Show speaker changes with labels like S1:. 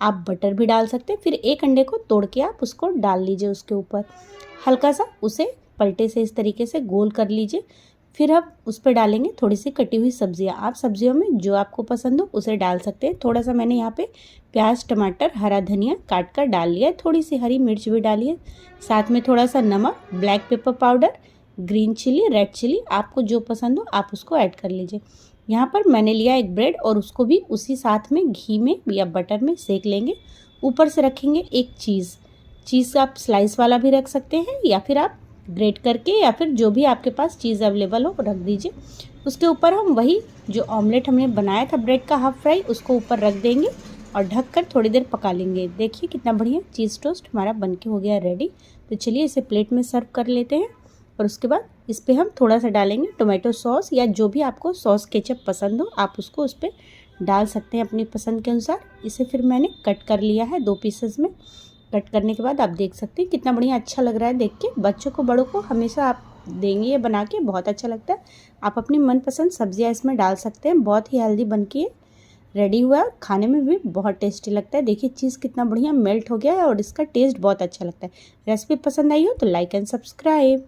S1: आप बटर भी डाल सकते हैं। फिर एक अंडे को तोड़ के आप उसको डाल लीजिए उसके ऊपर, हल्का सा उसे पलटे से इस तरीके से गोल कर लीजिए। फिर अब उस पर डालेंगे थोड़ी सी कटी हुई सब्जियां। आप सब्जियों में जो आपको पसंद हो उसे डाल सकते हैं। थोड़ा सा मैंने यहाँ पे प्याज, टमाटर, हरा धनिया काट कर डाल लिया है, थोड़ी सी हरी मिर्च भी डाली है, साथ में थोड़ा सा नमक, black pepper powder, green chilli, red chilli, आपको जो पसंद हो आप उसको ऐड कर लीजिए। यहाँ पर मैंने लिया एक ब्रेड और उसको भी उसी साथ में घी में या बटर में सेक लेंगे। ऊपर से रखेंगे एक चीज़ आप स्लाइस वाला भी रख सकते हैं या फिर आप ग्रेट करके या फिर जो भी आपके पास चीज़ अवेलेबल हो रख दीजिए। उसके ऊपर हम वही जो ऑमलेट हमने बनाया था ब्रेड का हाफ फ्राई उसको ऊपर रख देंगे और ढककर थोड़ी देर पका लेंगे। देखिए कितना बढ़िया चीज़ टोस्ट हमारा बनके हो गया रेडी। तो चलिए इसे प्लेट में सर्व कर लेते हैं और उसके बाद इस पर हम थोड़ा सा डालेंगे टोमेटो सॉस या जो भी आपको सॉस केचप पसंद हो आप उसको उस पर डाल सकते हैं अपनी पसंद के अनुसार। इसे फिर मैंने कट कर लिया है 2 पीसेस में। कट करने के बाद आप देख सकते हैं कितना बढ़िया अच्छा लग रहा है देख के। बच्चों को बड़ों को हमेशा आप देंगे ये बना के, बहुत अच्छा लगता है। आप अपनी मनपसंद सब्जियां इसमें डाल सकते हैं। बहुत ही हेल्दी बन के रेडी हुआ है, खाने में भी बहुत टेस्टी लगता है। देखिए चीज़ कितना बढ़िया मेल्ट हो गया है और इसका टेस्ट बहुत अच्छा लगता है। रेसिपी पसंद आई हो तो लाइक एंड सब्सक्राइब।